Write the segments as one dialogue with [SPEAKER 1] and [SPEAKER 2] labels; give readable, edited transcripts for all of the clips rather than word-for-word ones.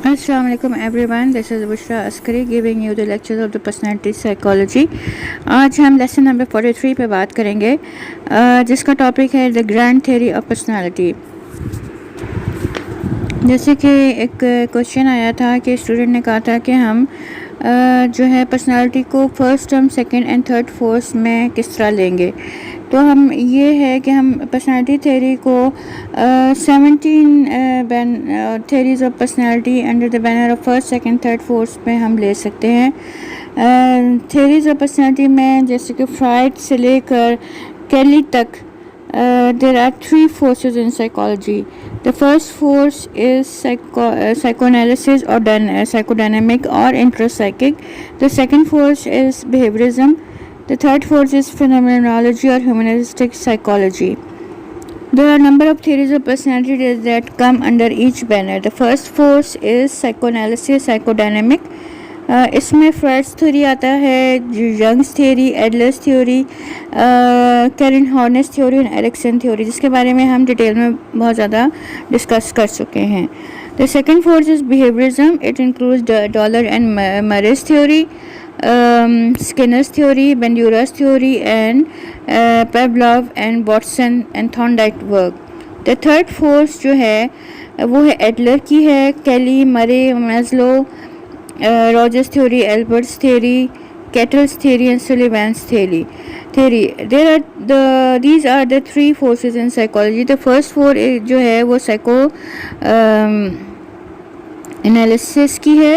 [SPEAKER 1] Assalamualaikum everyone, this is Bushra Askari giving you the lectures of the personality psychology. आज हम lesson number 43 पे बात करेंगे जिसका टॉपिक है the grand theory of personality. जैसे कि एक क्वेश्चन आया था कि स्टूडेंट ने कहा था कि हम जो है पर्सनालिटी को first term, second and third force में किस तरह लेंगे। तो हम ये है कि हम पर्सनालिटी थ्योरी को 17 theories of personality under the banner of first, second, third force में हम ले सकते हैं। थ्योरीज ऑफ पर्सनालिटी में जैसे कि फ्राइड से लेकर कैली तक there are three forces in psychology. The first force is psychoanalysis or psychodynamic or intrapsychic. The second force is behaviorism. The third force is phenomenology or humanistic psychology. There are a number of theories of personality that come under each banner. The first force is psychoanalysis, psychodynamic. इसमें Freud's theory आता है, Jung's theory, Adler's theory, Karen Horney's theory और Erikson theory, जिसके बारे में हम detail में बहुत ज़्यादा डिस्कस कर चुके हैं। The second force is behaviourism. It includes Dollard and Miller's theory, Skinner's theory, Bandura's theory and Pavlov and Watson and Thorndike work. The third force जो है वो है एडलर की है, Kelly, Murray, Maslow, Rogers theory, Albert's theory, Cattell's theory and Sullivan's theory. These are the three forces in psychology. The first four जो है वो psycho analysis की है.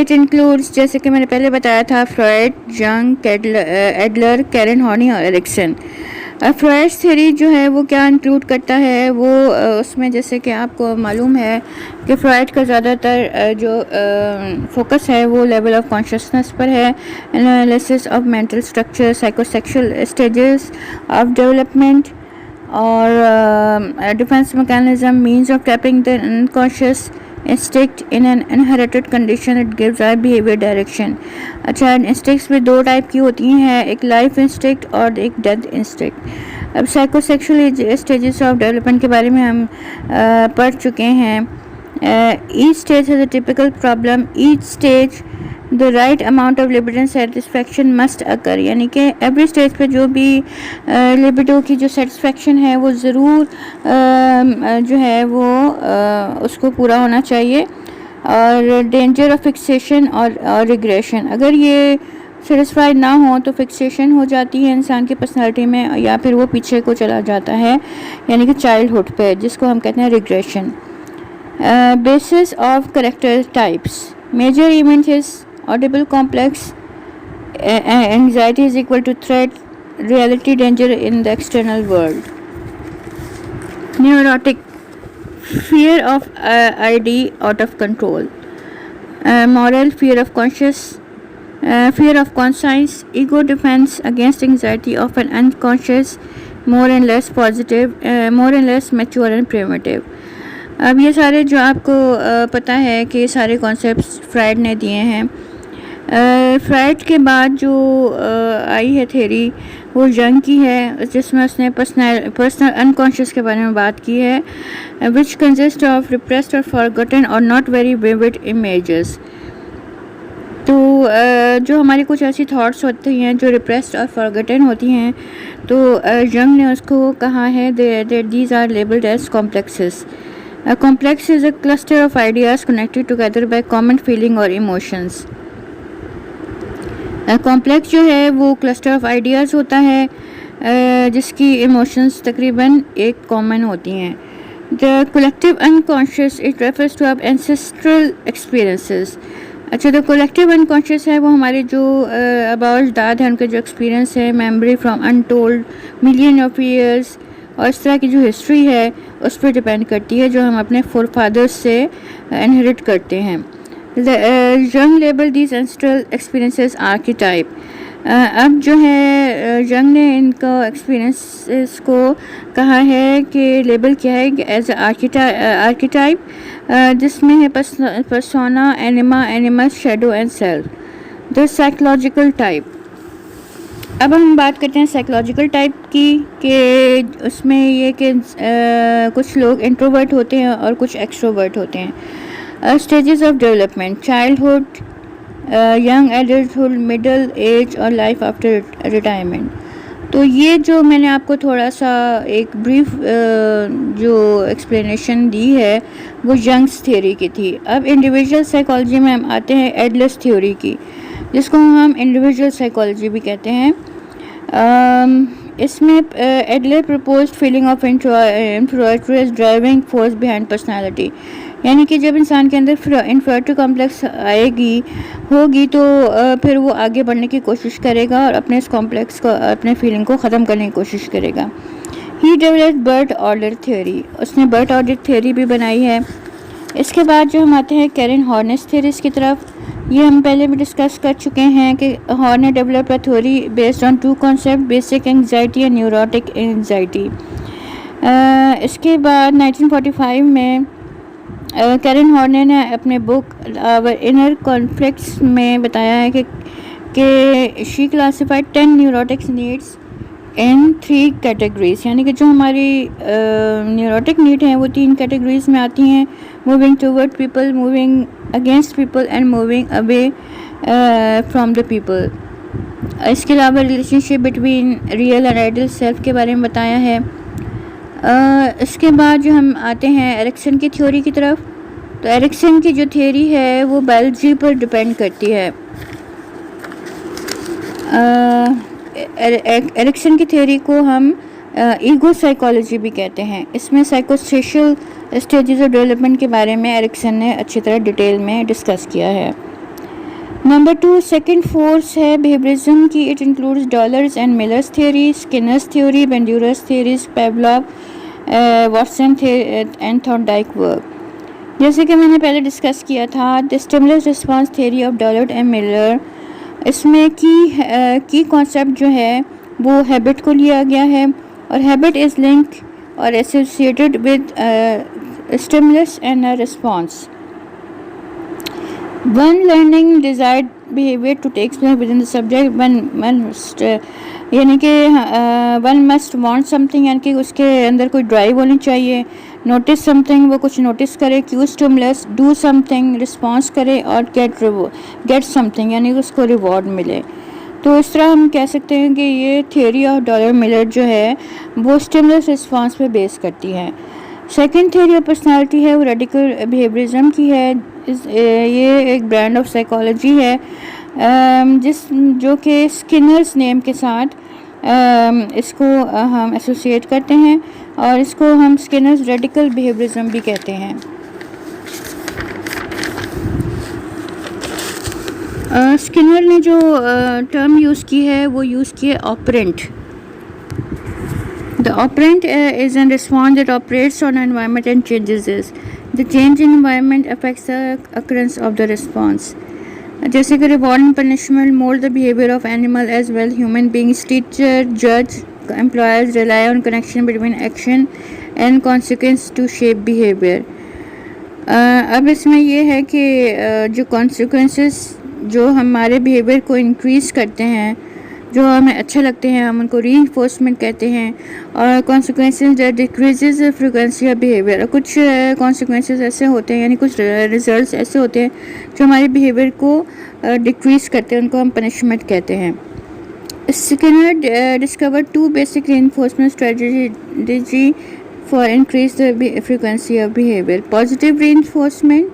[SPEAKER 1] It includes, जैसे कि मैंने पहले बताया था, फ्रॉइड, जंग, एडलर, कैरन हॉर्नी और एरिक्सन. फ्राइड्स थ्योरी जो है वो क्या इंक्लूड करता है, वो उसमें जैसे कि आपको मालूम है कि फ्राइड का ज़्यादातर जो फोकस है वो लेवल ऑफ कॉन्शियसनेस पर है. Analysis of mental structure, psychosexual stages of development और defence mechanism, means of tapping the unconscious instinct in an inherited condition. It gives our behaviour direction. अच्छा, इंस्टिक्ट्स में दो टाइप की होती हैं, एक लाइफ इंस्टिक्ट और एक डेथ इंस्टिक्ट. अब साइकोसेक्सुअल स्टेजेस ऑफ डेवलपमेंट के बारे में हम पढ़ चुके हैं. Each stage has a typical problem. Each stage the right amount of libido and satisfaction must occur. यानी कि एवरी स्टेज पे जो भी लिबिडो की जो सेटिस्फैक्शन है वो ज़रूर जो है वो उसको पूरा होना चाहिए. और डेंजर ऑफ फिक्सेशन और रिग्रेशन, अगर ये सेटिस्फाइड ना हो तो फिक्सेशन हो जाती है इंसान की पर्सनालिटी में, या फिर वो पीछे को चला जाता है यानी कि चाइल्डहुड पे, जिसको हम कहते हैं regression. Basis of character types. Major event is audible complex. Anxiety is equal to threat, reality, danger in the external world. Neurotic, fear of ID, out of control. Moral, fear of conscious, fear of conscience. Ego, defense against anxiety, often unconscious, more and less positive, more and less mature and primitive. अब ये सारे जो आपको पता है कि ये सारे कॉन्सेप्ट्स फ्राइड ने दिए हैं. फ्राइड के बाद जो आई है थ्योरी वो जंग की है, जिसमें उसने पर्सनल अनकॉन्शियस के बारे में बात की है, विच कंसिस्ट ऑफ रिप्रेस्ड और फॉरगॉटन और नॉट वेरी विविड इमेजेस. तो जो हमारी कुछ ऐसी थॉट्स होती हैं जो रिप्रेस्ड और फॉरगॉटन होती हैं, तो जंग ने उसको कहा है these are labelled as complexes. A complex is a cluster of ideas connected together by common feeling or emotions. Complex जो है वो क्लस्टर ऑफ आइडियाज़ होता है जिसकी इमोशंस तकरीबन एक कॉमन होती हैं. The collective unconscious, it refers to our ancestral experiences. अच्छा, तो कलेक्टिव अनकॉन्शियस है वो हमारे जो आबा अजदाद हैं उनके जो एक्सपीरियंस है, memory from untold million of years, और इस तरह की जो हिस्ट्री है उस पर डिपेंड करती है जो हम अपने फोर फादर्स से इनहेरिट करते हैं. जंग लेबल दीज एंसेस्ट्रल एक्सपीरियंसेस आर्कीटाइप. अब जो है जंग ने इनको एक्सपीरियंसेस को कहा है कि लेबल किया है एज आर्कीटाइप, जिसमें है persona, anima, animus, shadow and self. The psychological type. अब हम बात करते हैं साइकोलॉजिकल टाइप की, कि उसमें ये कि कुछ लोग इंट्रोवर्ट होते हैं और कुछ एक्सट्रोवर्ट होते हैं. Stages of development, childhood, young adulthood, middle age और लाइफ आफ्टर रिटायरमेंट। तो ये जो मैंने आपको थोड़ा सा एक ब्रीफ जो एक्सप्लेनेशन दी है वो यंग्स थ्योरी की थी। अब इंडिविजुअल साइकोलॉजी में हम आते हैं एडलर्स थ्योरी की, जिसको हम इंडिविजुअल साइकोलॉजी भी कहते हैं। इसमें Adler proposed feeling of inferiority driving force behind personality, यानी कि जब इंसान के अंदर इंफीरियरिटी कॉम्प्लेक्स होगी तो फिर वो आगे बढ़ने की कोशिश करेगा और अपने इस कॉम्प्लेक्स को, अपने फीलिंग को ख़त्म करने की कोशिश करेगा। He developed Burt order theory, उसने बर्ट ऑर्डर थ्योरी भी बनाई है। इसके बाद जो हम आते हैं कैरन हॉर्नेस थ्योरीज की तरफ। ये हम पहले भी डिस्कस कर चुके हैं कि Horney develop a theory based on two concept, basic anxiety and neurotic anxiety. इसके बाद 1945 में कैरन हॉर्ने ने अपने बुक आवर इनर कॉन्फ्लिक्ट्स में बताया है कि she classified 10 neurotics needs in 3 categories, यानी कि जो हमारी न्यूरोटिक नीड हैं वो 3 कैटेगरीज में आती हैं: moving toward people, moving against people and moving away from the people. इसके अलावा relationship between real and ideal self के बारे में बताया है। इसके बाद जो हम आते हैं एरिक्सन की थ्योरी की तरफ। तो एरिक्सन की जो थ्योरी है वो बायोलॉजी पर डिपेंड करती है। एरिक्सन की थ्योरी को हम ईगो साइकोलॉजी भी कहते हैं। इसमें साइकोसोशल स्टेजेस ऑफ डेवलपमेंट के बारे में एरिक्सन ने अच्छी तरह डिटेल में डिस्कस किया है। नंबर 2 सेकंड फोर्स है बिहेवियरिज्म की। It includes Dollard's and Miller's theory, Skinner's theory, Bandura's theories, Pavlov, Watson and Thorndike work. जैसे कि मैंने पहले डिस्कस किया था the stimulus response theory of Dollard and Miller, इसमें की कॉन्सेप्ट जो है वो हैबिट को लिया गया है और हैबिट इज़ लिंक और associated with stimulus and a response. One learning desired behaviour to take place within the subject, one यानी कि वन मस्ट वांट समथिंग, यानी कि उसके अंदर कोई ड्राइव होनी चाहिए। नोटिस समथिंग, वो कुछ नोटिस करे। Q stimulus, do something, response करे। और गेट समथिंग, यानी कि उसको रिवॉर्ड मिले। तो इस तरह हम कह सकते हैं कि ये थ्योरी ऑफ डॉलर मिलर जो है वो स्टिमुलस रिस्पॉन्स पे बेस करती है। सेकंड थ्योरी ऑफ पर्सनालिटी है वो रेडिकल बिहेवियरिज्म की है। ये एक ब्रांड ऑफ साइकोलॉजी है जो कि स्किनर्स नेम के साथ इसको हम एसोसिएट करते हैं और इसको हम स्किनर्स रेडिकल बिहेवियरिज्म भी कहते हैं। स्किनर ने जो टर्म यूज़ की है वो यूज़ की है operand. The operant is a response that operates on an environment and changes it. The change in environment affects the occurrence of the response. जैसे कि reward and punishment mold the behavior of animal as well. Human beings, teacher, judge, employers rely on connection between action and consequence to shape behavior. अब इसमें ये है कि जो consequences जो हमारे behavior को increase करते हैं, जो हमें अच्छे लगते हैं, हम उनको रीइंफोर्समेंट कहते हैं। और consequences that decreases the frequency of behaviour, कुछ कॉन्सिक्वेंसेस ऐसे होते हैं, यानी कुछ रिजल्ट्स ऐसे होते हैं जो हमारे बिहेवियर को डिक्रीज करते हैं, उनको हम पनिशमेंट कहते हैं। Skinner discovered 2 basic reinforcement strategy for increase the frequency of behaviour: positive reinforcement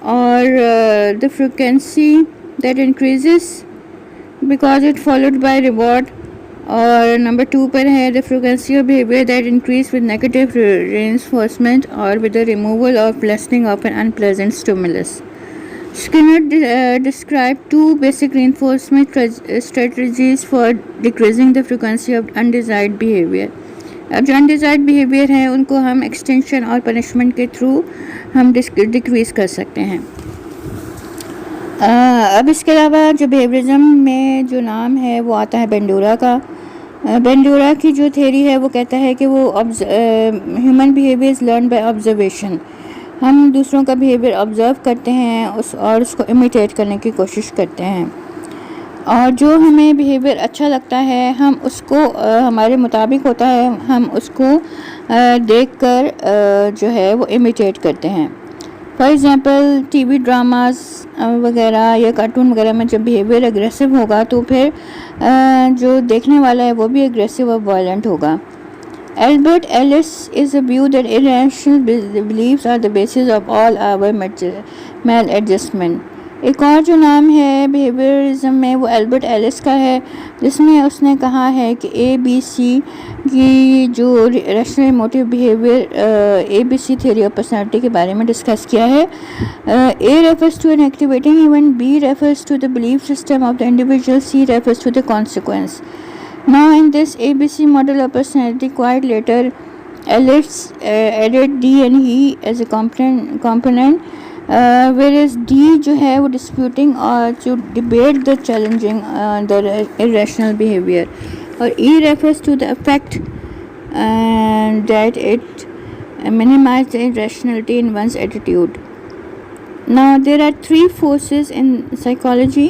[SPEAKER 1] और the frequency that increases because it followed by reward। और नंबर 2 पर है the frequency of behaviour that increase with negative reinforcement और with the removal of lessening of an unpleasant stimulus। Skinner described 2 basic reinforcement strategies for decreasing the frequency of undesired behavior। अब जो undesired behavior है उनको हम extension और punishment के through हम decrease कर सकते हैं। अब इसके अलावा जो बिहेवियरिज्म में जो नाम है वो आता है बेंडूरा का। बेंडूरा की जो थ्योरी है वो कहता है कि वो human behaviour is learn by observation. हम दूसरों का बिहेवियर ऑब्ज़र्व करते हैं और उसको इमिटेट करने की कोशिश करते हैं, और जो हमें बिहेवियर अच्छा लगता है हम उसको हमारे मुताबिक होता है, हम उसको देखकर जो है वो इमिटेट करते हैं। फॉर एग्ज़ाम्पल टीवी ड्रामास वगैरह या कार्टून वगैरह में जब बिहेवियर एग्रेसिव होगा तो फिर जो देखने वाला है वो भी एग्रेसिव और वायलेंट होगा। Albert Ellis is a view that irrational beliefs are the basis of all our maladjustment. एक और जो नाम है बिहेवियरिज्म में वो एल्बर्ट एलिस का है, जिसमें उसने कहा है कि ABC की जो rational emotive behaviour ABC theory of personality के बारे में डिस्कस किया है। A refers to an activating event, B refers to the belief system of the individual, C refers to the consequence. Now in this ABC model of personality, quite later Ellis added D and E as a component, whereas D जो है वो disputing और जो debate the challenging the irrational behavior, और E refers to the effect that it minimizes the irrationality in one's attitude. Now there are three forces in psychology.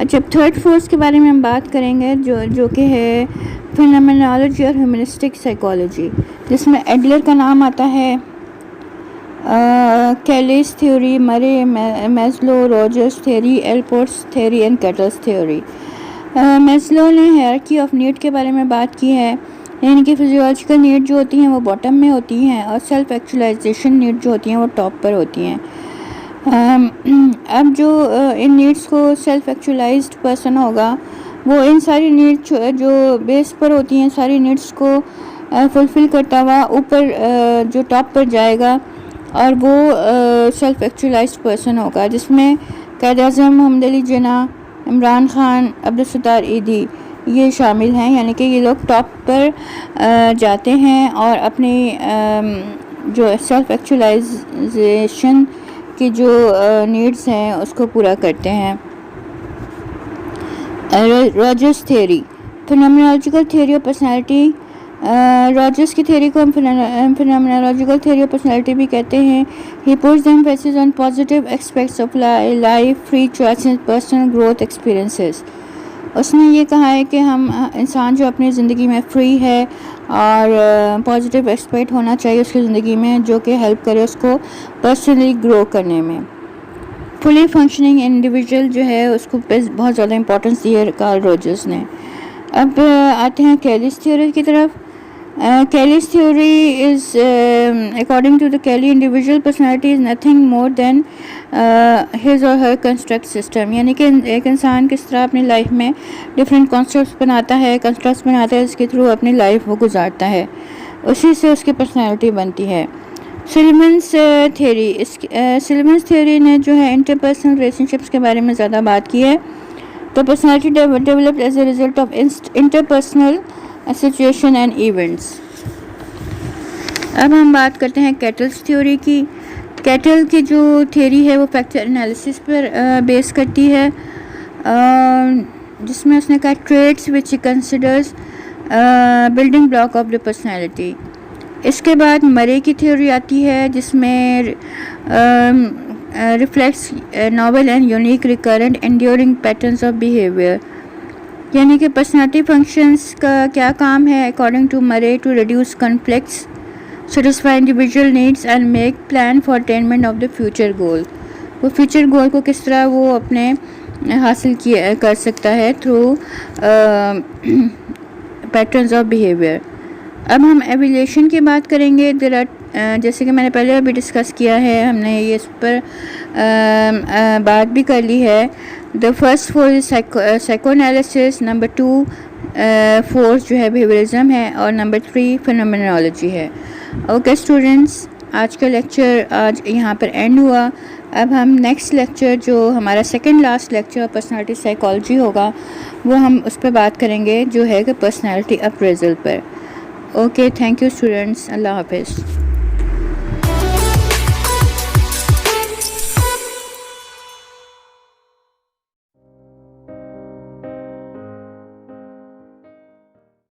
[SPEAKER 1] जब third force के बारे में हम बात करेंगे जो कि है फिनोमेनोलॉजी और ह्यूमनिस्टिक साइकोलॉजी, जिसमें एडलर का नाम आता है, Kelly's theory, Murray, Maslow, Rogers theory, Allport's theory and Cattell's theory. Maslow ने हायरार्की ऑफ नीड के बारे में बात की है, यानी कि फिजियोलॉजिकल नीड जो होती हैं वो बॉटम में होती हैं और सेल्फ एक्चुअलाइजेशन नीड जो होती हैं वो टॉप पर होती हैं। अब जो इन नीड्स को सेल्फ एक्चुअलाइज्ड पर्सन होगा वो इन सारी नीड्स जो बेस पर होती हैं सारी नीड्स को फुलफ़िल करता हुआ ऊपर जो टॉप पर जाएगा और वो सेल्फ एक्चुअलाइज्ड पर्सन होगा, जिसमें क़ायद आज़म मोहम्मद अली जिन्ना, इमरान खान, अब्दुल सत्तार ईदी ये शामिल हैं। यानी कि ये लोग टॉप पर जाते हैं और अपनी जो सेल्फ एक्चुअलाइजेशन की जो नीड्स हैं उसको पूरा करते हैं। Rogers theory, phenomenological theory of personality. Rogers की थ्योरी को हम फिनोमेनोलॉजिकल थ्योरी ऑफ पर्सनालिटी भी कहते हैं। He puts the emphasis on positive aspects of life, free choices, personal growth experiences. उसने ये कहा है कि हम इंसान जो अपनी ज़िंदगी में फ्री है और पॉजिटिव एस्पेक्ट होना चाहिए उसकी ज़िंदगी में जो कि हेल्प करे उसको पर्सनली ग्रो करने में। फुली फंक्शनिंग इंडिविजुअल जो है उसको बहुत ज़्यादा इंपॉर्टेंस दी है कार्ल रॉजर्स ने। अब आते हैं कैलिस थ्योरी की तरफ। Kelly's theory is, according to the Kelly, individual personality is nothing more than his or her construct system. यानी कि एक इंसान किस तरह अपनी लाइफ में डिफरेंट कॉन्सेप्ट्स बनाता है, कंस्ट्रक्ट्स बनाता है, इसके थ्रू अपनी लाइफ वो गुजारता है, उसी से उसकी पर्सनालिटी बनती है। सिलमन्स थ्योरी, सिलमन्स थ्योरी ने जो है इंटरपर्सनल रिलेशनशिप्स के बारे में ज़्यादा बात की है। तो personality developed as a result of interpersonal situation and events. अब हम बात करते हैं कैटल्स थ्योरी की। कैटल की जो थ्योरी है वो फैक्टर एनालिसिस पर बेस करती है, जिसमें उसने कहा traits which considers building block of the personality. इसके बाद मरे की थ्योरी आती है जिसमें reflects novel and unique recurrent enduring patterns of behaviour. यानी कि पर्सनालिटी फंक्शंस का क्या काम है according to Murray, to reduce conflicts, satisfy individual needs and make plan for attainment of the future goal। वो फ्यूचर गोल को किस तरह वो अपने हासिल किया कर सकता है थ्रू पैटर्न्स ऑफ बिहेवियर। अब हम एवोल्यूशन की बात करेंगे। देयर आर, जैसे कि मैंने पहले अभी डिस्कस किया है, हमने ये इस पर बात भी कर ली है। The first four is psychoanalysis, number 2 force जो है बिहेवियरिज्म है, और नंबर 3 फिनोमेनोलॉजी है। ओके स्टूडेंट्स, आज का लेक्चर आज यहाँ पर एंड हुआ। अब हम नेक्स्ट लेक्चर जो हमारा second last lecture personality psychology होगा वो हम उस पर बात करेंगे जो है कि पर्सनालिटी अप्रेजल पर। ओके, थैंक यू स्टूडेंट्स, अल्लाह हाफिज़।